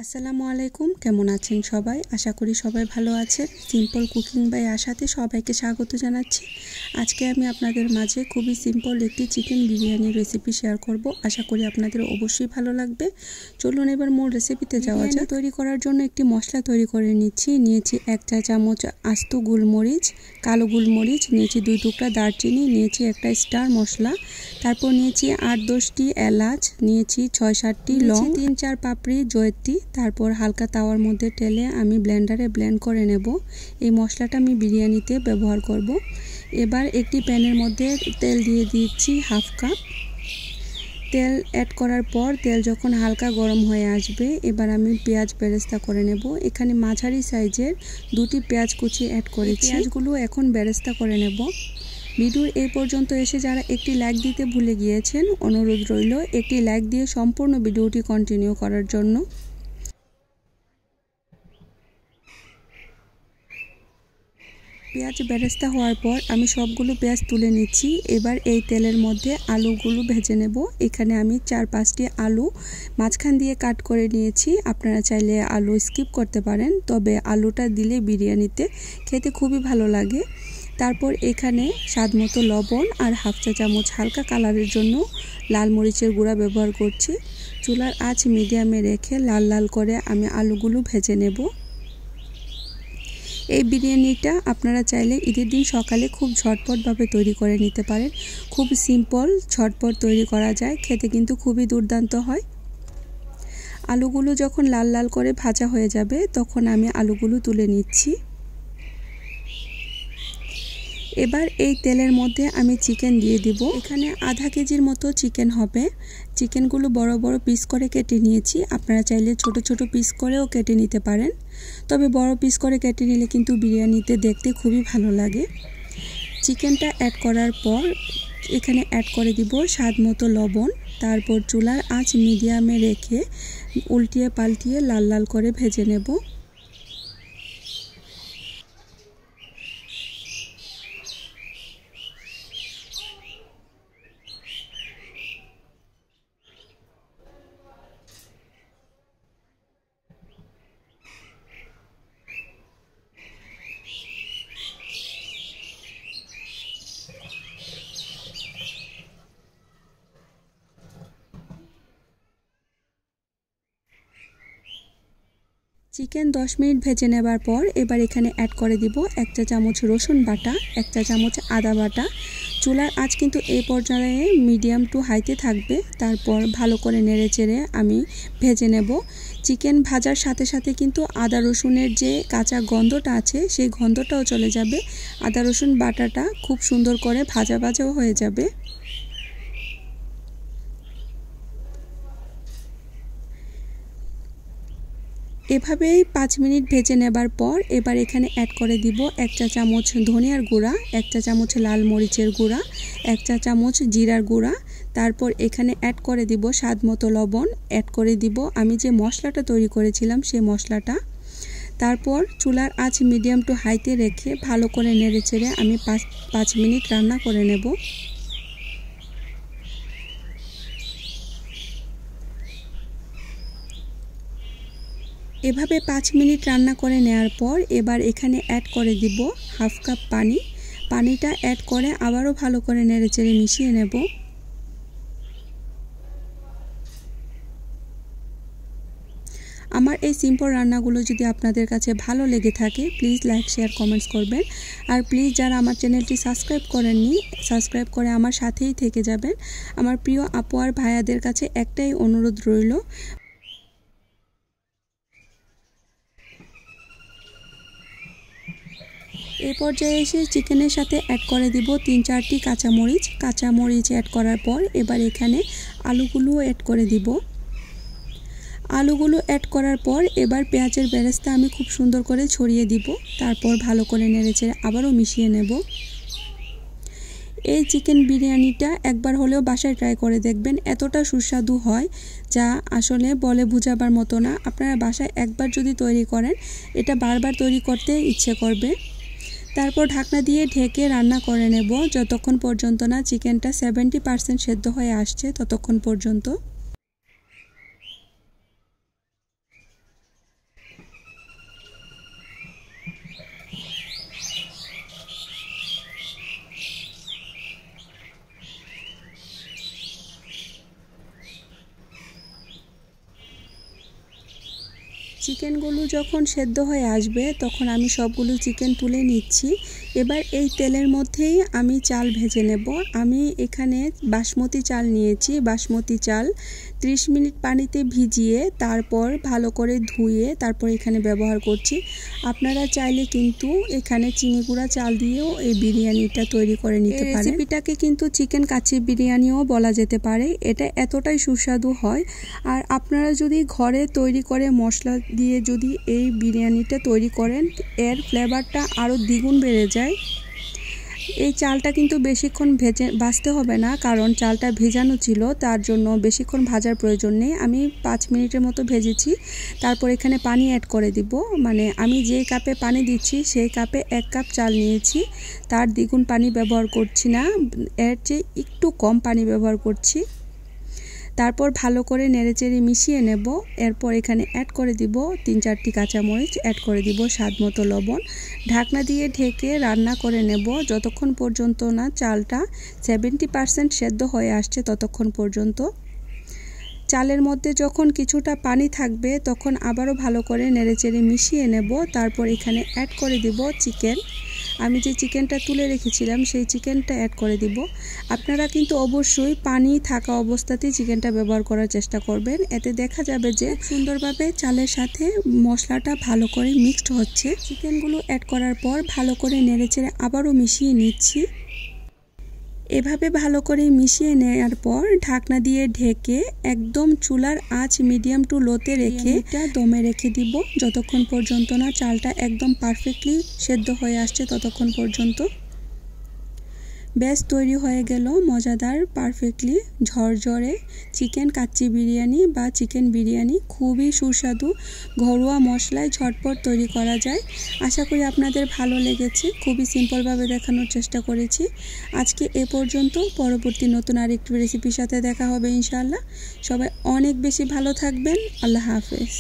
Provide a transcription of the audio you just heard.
আসসালামু আলাইকুম, কেমন আছেন সবাই? আশা করি সবাই ভালো আছেন। সিম্পল কুকিং বাই আশাতে সবাইকে স্বাগত জানাচ্ছি। আজকে আমি আপনাদের মাঝে খুবই সিম্পল একটি চিকেন বিরিয়ানি রেসিপি শেয়ার করব। আশা করি আপনাদের অবশ্যই ভালো লাগবে। চলুন এবার মূল রেসিপিতে যাওয়া যাক। তৈরি করার জন্য একটি মশলা তৈরি করে নিয়েছি 1 চা চামচ আস্ত গোলমরিচ, কালো গোলমরিচ, নিয়েছি 2 টুকরা দারচিনি, নিয়েছি একটা স্টার মশলা, তারপর নিয়েছি 8-10টি এলাচ, নিয়েছি 6-7টি লং, 3-4 পাপড়ি জয়ত্রী। তারপর হালকা তাওয়ার মধ্যে ঢেলে আমি ব্লেন্ডারে ব্লেন্ড করে নেব। এই মশলাটা আমি বিরিয়ানিতে ব্যবহার করব। এবার একটি প্যানের মধ্যে তেল দিয়ে দিচ্ছি হাফ কাপ। তেল অ্যাড করার পর তেল যখন হালকা গরম হয়ে আসবে, এবার আমি পেঁয়াজ বেরেস্তা করে নেব। এখানে মাঝারি সাইজের 2টি পেঁয়াজ কুচি অ্যাড করেছি। পেঁয়াজগুলো এখন বেরেস্তা করে নেব। ভিডিওর এই পর্যন্ত এসে যারা একটি লাইক দিতে ভুলে গিয়েছেন, অনুরোধ রইল একটি লাইক দিয়ে সম্পূর্ণ ভিডিওটি কন্টিনিউ করার জন্য। পেঁয়াজ বেরেস্তা হওয়ার পর আমি সবগুলো পেঁয়াজ তুলে নিচ্ছি। এবার এই তেলের মধ্যে আলুগুলো ভেজে নেব। এখানে আমি 4-5টি আলু মাঝখান দিয়ে কাট করে নিয়েছি। আপনারা চাইলে আলু স্কিপ করতে পারেন, তবে আলুটা দিলে বিরিয়ানিতে খেতে খুবই ভালো লাগে। তারপর এখানে স্বাদমতো লবণ আর হাফ চা চামচ হালকা কালারের জন্য লাল মরিচের গুঁড়া ব্যবহার করছি। চুলার আঁচ মিডিয়ামে রেখে লাল লাল করে আমি আলুগুলো ভেজে নেব। এই বিরিয়ানিটা আপনারা চাইলে ঈদের দিন সকালে খুব ঝটপটভাবে তৈরি করে নিতে পারেন। খুব সিম্পল, ঝটপট তৈরি করা যায়, খেতে কিন্তু খুবই দুর্দান্ত হয়। আলুগুলো যখন লাল লাল করে ভাজা হয়ে যাবে, তখন আমি আলুগুলো তুলে নিচ্ছি। এবার এই তেলের মধ্যে আমি চিকেন দিয়ে দিব। এখানে আধা কেজির মতো চিকেন হবে। চিকেনগুলো বড় বড় পিস করে কেটে নিয়েছি। আপনারা চাইলে ছোট ছোট পিস করেও কেটে নিতে পারেন, তবে বড় পিস করে কেটে নিলে কিন্তু বিরিয়ানিতে দেখতে খুবই ভালো লাগে। চিকেনটা অ্যাড করার পর এখানে অ্যাড করে দিব স্বাদমতো লবণ। তারপর চুলার আঁচ মিডিয়ামে রেখে উল্টিয়ে পাল্টিয়ে লাল লাল করে ভেজে নেব। চিকেন 10 মিনিট ভেজে নেবার পর এবার এখানে অ্যাড করে দিব 1 চা চামচ রসুন বাটা, 1 চা চামচ আদা বাটা। চুলার আঁচ কিন্তু এই পর্যায়ে মিডিয়াম টু হাইতে থাকবে। তারপর ভালো করে নেড়েচেড়ে আমি ভেজে নেব। চিকেন ভাজার সাথে সাথে কিন্তু আদা রসুনের যে কাঁচা গন্ধটা আছে, সেই গন্ধটাও চলে যাবে। আদা রসুন বাটাটা খুব সুন্দর করে ভাজা ভাজাও হয়ে যাবে। এভাবেই 5 মিনিট ভেজে নেবার পর এবার এখানে অ্যাড করে দিব 1 চা চামচ ধনিয়ার গুঁড়া, 1 চা চামচ লাল মরিচের গুঁড়া, 1 চা চামচ জিরার গুঁড়া। তারপর এখানে অ্যাড করে দিব স্বাদমতো লবণ, অ্যাড করে দিব আমি যে মশলাটা তৈরি করেছিলাম সেই মশলাটা। তারপর চুলার আঁচ মিডিয়াম টু হাইতে রেখে ভালো করে নেড়েচেড়ে আমি 5 মিনিট রান্না করে নেব। এভাবে 5 মিনিট রান্না করে নেওয়ার পর এবার এখানে অ্যাড করে দিব হাফ কাপ পানি। পানিটা অ্যাড করে আবারও ভালো করে নেড়েচেড়ে মিশিয়ে নেব। আমার এই সিম্পল রান্নাগুলো যদি আপনাদের কাছে ভালো লেগে থাকে, প্লিজ লাইক শেয়ার কমেন্টস করবেন। আর প্লিজ যারা আমার চ্যানেলটি সাবস্ক্রাইব করেননি, সাবস্ক্রাইব করে আমার সাথেই থেকে যাবেন। আমার প্রিয় আপু আর ভাইয়াদের কাছে একটাই অনুরোধ রইল, এই পর্যায়ে এসে চিকেনের সাথে অ্যাড করে দিব 3-4টি কাঁচামরিচ অ্যাড করার পর এবার এখানে আলুগুলো অ্যাড করে দিব। আলুগুলো অ্যাড করার পর এবার পেঁয়াজের বেরেস্তা আমি খুব সুন্দর করে ছড়িয়ে দিব। তারপর ভালো করে নেড়েচেড়ে আবারও মিশিয়ে নেব। এই চিকেন বিরিয়ানিটা একবার হলেও বাসায় ট্রাই করে দেখবেন, এতটা সুস্বাদু হয় যা আসলে বলে বোঝাবার মতো না। আপনারা বাসায় একবার যদি তৈরি করেন, এটা বারবার তৈরি করতে ইচ্ছে করবে। তারপর ঢাকনা দিয়ে ঢেকে রান্না করে নেব যতক্ষণ পর্যন্ত না চিকেনটা 70% সেদ্ধ হয়ে আসছে, ততক্ষণ পর্যন্ত। চিকেনগুলো যখন সেদ্ধ হয়ে আসবে তখন আমি সবগুলো চিকেন তুলে নিচ্ছি। এবার এই তেলের মধ্যেই আমি চাল ভেজে নেব। আমি এখানে বাসমতি চাল নিয়েছি। বাসমতি চাল 30 মিনিট পানিতে ভিজিয়ে তারপর ভালো করে ধুয়ে তারপর এখানে ব্যবহার করছি। আপনারা চাইলে কিন্তু এখানে চিনি গুঁড়া চাল দিয়েও এই বিরিয়ানিটা তৈরি করে নিতে পারেন। রেসিপিটাকে কিন্তু চিকেন কাচ্চি বিরিয়ানিও বলা যেতে পারে। এটা এতটাই সুস্বাদু হয়। আর আপনারা যদি ঘরে তৈরি করে মশলা দিয়ে যদি এই বিরিয়ানিটা তৈরি করেন, এর ফ্লেভারটা আরও দ্বিগুণ বেড়ে যায়। এই চালটা কিন্তু বেশিক্ষণ ভাজতে হবে না, কারণ চালটা ভেজানো ছিল, তার জন্য বেশিক্ষণ ভাজার প্রয়োজন নেই। আমি 5 মিনিটের মতো ভেজেছি। তারপর এখানে পানি অ্যাড করে দিব। মানে আমি যে কাপে পানি দিচ্ছি সেই কাপে 1 কাপ চাল নিয়েছি, তার দ্বিগুণ পানি ব্যবহার করছি না, এর চেয়ে একটু কম পানি ব্যবহার করছি। তারপর ভালো করে নেড়েচেড়ে মিশিয়ে নেব। এরপর এখানে অ্যাড করে দিব 3-4টি কাঁচামরিচ, অ্যাড করে দিব স্বাদ মতো লবণ। ঢাকনা দিয়ে ঢেকে রান্না করে নেব যতক্ষণ পর্যন্ত না চালটা 70% সেদ্ধ হয়ে আসছে ততক্ষণ পর্যন্ত। চালের মধ্যে যখন কিছুটা পানি থাকবে তখন আবারও ভালো করে নেড়েচেড়ে মিশিয়ে নেব। তারপর এখানে অ্যাড করে দিব চিকেন। আমি যে চিকেনটা তুলে রেখেছিলাম সেই চিকেনটা অ্যাড করে দিব। আপনারা কিন্তু অবশ্যই পানি থাকা অবস্থাতেই চিকেনটা ব্যবহার করার চেষ্টা করবেন। এতে দেখা যাবে যে সুন্দরভাবে চালের সাথে মশলাটা ভালো করে মিক্সড হচ্ছে। চিকেনগুলো অ্যাড করার পর ভালো করে নেড়েচেড়ে আবারও মিশিয়ে নিচ্ছি। এভাবে ভালো করে মিশিয়ে নেওয়ার পর ঢাকনা দিয়ে ঢেকে একদম চুলার আঁচ মিডিয়াম টু লোতে রেখে এটা দমে রেখে দিব যতক্ষণ পর্যন্ত না চালটা একদম পারফেক্টলি সেদ্ধ হয়ে আসছে ততক্ষণ পর্যন্ত। বেশ তৈরি হয়ে গেল মজাদার পারফেক্টলি ঝরঝরে চিকেন কাচ্চি বিরিয়ানি বা চিকেন বিরিয়ানি। খুবই সুস্বাদু, ঘরোয়া মশলায় ঝটপট তৈরি করা যায়। আশা করি আপনাদের ভালো লেগেছে। খুবই সিম্পলভাবে দেখানোর চেষ্টা করেছি। আজকে এ পর্যন্ত। পরবর্তী নতুন আরেকটি রেসিপির সাথে দেখা হবে ইনশাআল্লাহ। সবাই অনেক বেশি ভালো থাকবেন। আল্লাহ হাফেজ।